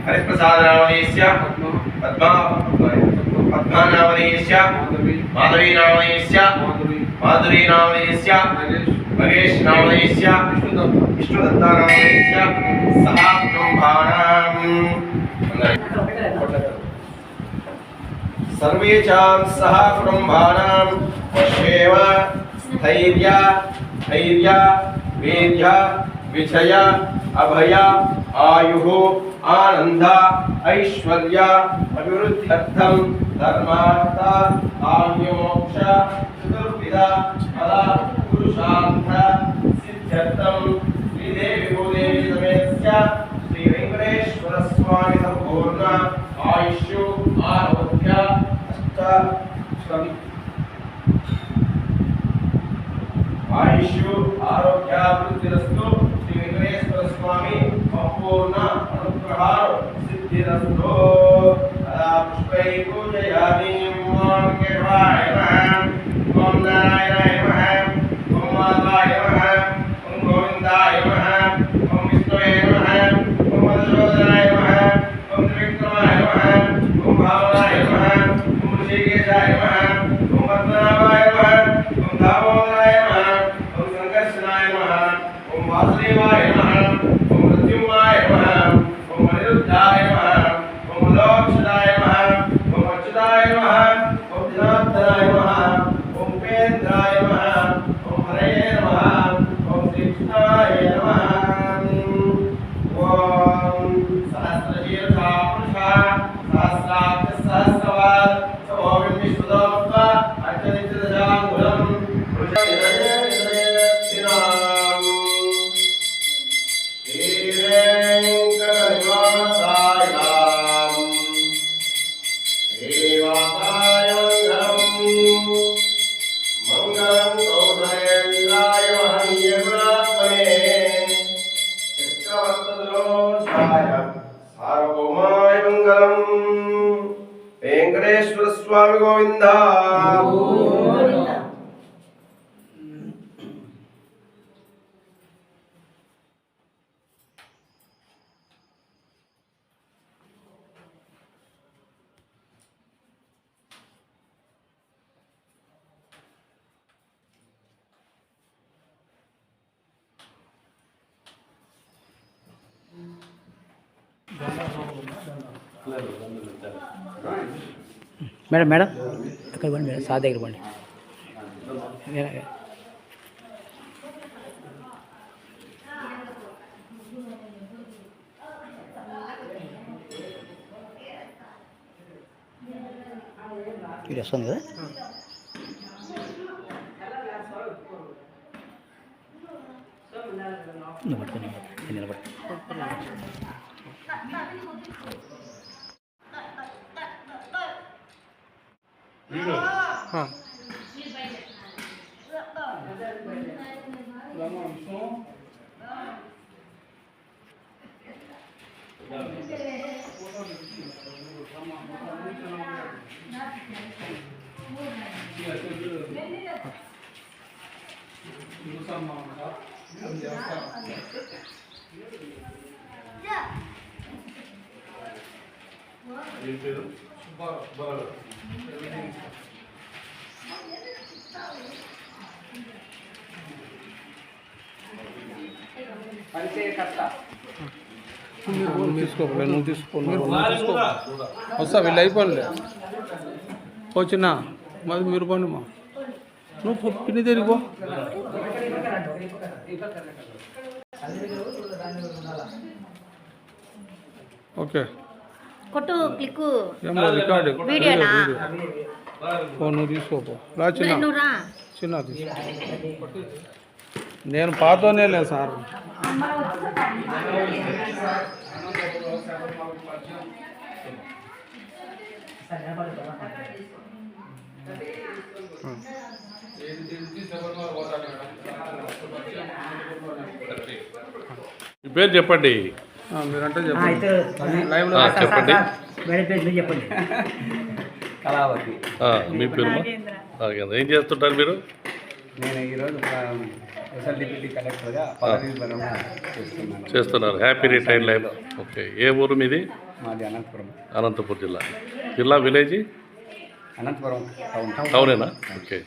हरिप्रसादनामधेयस्य पद्मानामधेयस्य माधवीनामधेयस्य माधुरीनामधेयस्य महेशनामधेयस्य विष्णुदत्तानामधेयस्य सह कुटुम्बानां सर्वेषां सह कुटुम्बानां क्षेम स्थैर्य वीर्य विजय अभय आयुः आनंद ऐश्वर्य अभिवृद्ध्यर्थं धर्मार्थ काम्यमोक्ष चतुर्विध फल पुरुषार्थ सिद्ध्यर्थं श्रीदेवी भूदेवी समेत श्री वेंकटेश्वर स्वामी संपूर्ण आयुष्य आरोग्य आयुष्य आरोग्य वृद्धिरस्तु श्री वेंकटेश्वर स्वामी संपूर्ण अनुग्रह सिद्धिरस्तु पुष्पै पूजयामि ओम केशवाय नमः ओम नारायणाय नमः ओम माधवाय नमः ओम गोविंदाय नमः ओम विष्णुवे नमः ओम मधुसूदनाय नमः ओम त्रिविक्रमाय नमः ओम भावनाय नमः ओम ऋषिकेशाय नमः ओम पद्मनाभाय नमः ओम दामोदराय नमः ओम संकर्षणाय नमः ओम वासुदेवाय नमः ओम मृत्युंजयाय नमः ओम अनिरुद्धाय नमः ओम लोक्षदाय नमः ओम अच्युताय नमः ओम जनार्दनाय नमः ओम उपेन्द्राय नमः ओम हरये नमः ओम श्रीकृष्णाय नमः ओम सहस्रशीर्षा पुरुषः सहस्राब्द सहस्रवाद सभोगिं विश्वदोत्वा अच्युतदशाङ्गुलं वेंकटेश्वर स्वामी गोविंदा మేడం మేడం అక్కడ పండి మేడం సార్ దగ్గర పండి ఇది వస్తుంది కదా పట్టుకుని నిలబడి తీసుకోలే నువ్వు తీసుకో వస్తా వీళ్ళు అయిపోలే వచ్చినా మాది మీరు పండి మా నువ్వు పిన్ని తిరిగిపో ఓకే కొట్టు క్లిక్ ఏం రికార్డు వీడియోనా ఫోన్ నువ్వు తీసుకోపో రా చిన్న రా చిన్న తీసుకో నేను పాతోనే లేదు సార్ మీ పేరు చెప్పండి. మీరంటే చెప్పండి. లైవ్లో చెప్పండి. చెప్పండి. మీ పేరు ఏం చేస్తుంటారు మీరు? నేను ఈరోజు స్పెషల్ డిప్యూటీ కలెక్టర్గా పదవీ విరమణ చేస్తున్నాను. చేస్తున్నారు. Happy retired life. ఓకే. ఏ ఊరు మీది? మాది అనంతపురం. అనంతపురం జిల్లా. జిల్లా విలేజ్ అనంతపురం టౌన్. టౌనేనా? ఓకే.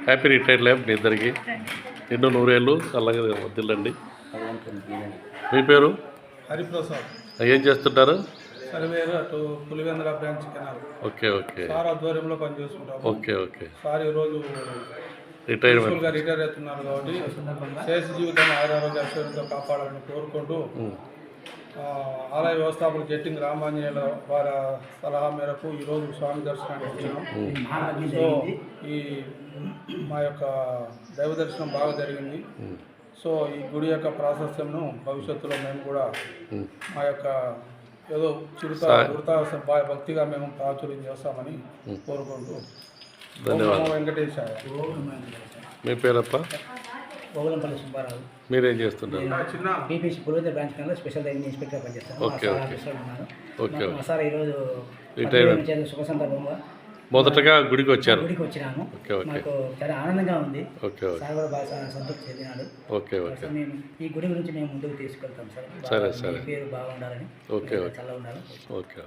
హ్యాపీ రిటైర్డ్ లైఫ్ మీ ఇద్దరికి. నిండు 100 ఏళ్ళు అలాగే వద్దిల్లండి. మీ పేరు? హరిప్రసాద్. ఏం చేస్తుంటారు? సర్వేరు అటు Pulivendula branch canal. Okay okay sir ఆధ్వర్యంలో పనిచేసుకుంటాము. Okay okay. సార్ ఈరోజు రిటైర్మెంట్ రిటైర్ అవుతున్నారు కాబట్టి శేష జీవితాన్ని ఆరోగ్య ఐశ్వర్యంతో కాపాడాలని కోరుకుంటూ ఆలయ వ్యవస్థాపకులు జట్టింగ్ రామాంజనేయుల వారి సలహా మేరకు ఈరోజు స్వామి దర్శనానికి వచ్చినాం. సో ఈ మా యొక్క దైవ దర్శనం బాగా జరిగింది. సో ఈ గుడి యొక్క ప్రాశస్త్యంను భవిష్యత్తులో మేము కూడా మా యొక్క ఏదో భక్తిగా మేము ప్రాచుర్యం చేస్తామని కోరుకుంటూ ధన్యవాదాలు. వెంకటేశాయ. మీ పేరప్ప? ఓగులంపల్లి సుబ్బారావు. మీరేం చేస్తుంటారు? చిన్న బీపీసీ పులివెందుల బ్రాంచ్ కింద స్పెషల్ డైనింగ్ ఇన్స్పెక్టర్ పనిచేస్తాను. Okay, okay. ఆఫీసర్ ఉన్నారు. ఓకే. మా సార్ ఈరోజు రిటైర్మెంట్ శుభ సందర్భంగా మొదటగా గుడికి వచ్చారు. గుడికి వచ్చినాము. ఓకే ఓకే మాకు చాలా ఆనందంగా ఉంది. ఓకే ఓకే సార్ కూడా బాగా సంతృప్తి చెందినాడు. Okay okay. సో మేము ఈ గుడి గురించి మేము ముందుకు తీసుకెళ్తాం సార్. సరే, బాగా సరే. మీ పేరు బాగుండాలని, ఓకే ఓకే చల్లగా ఉండాలి. ఓకే.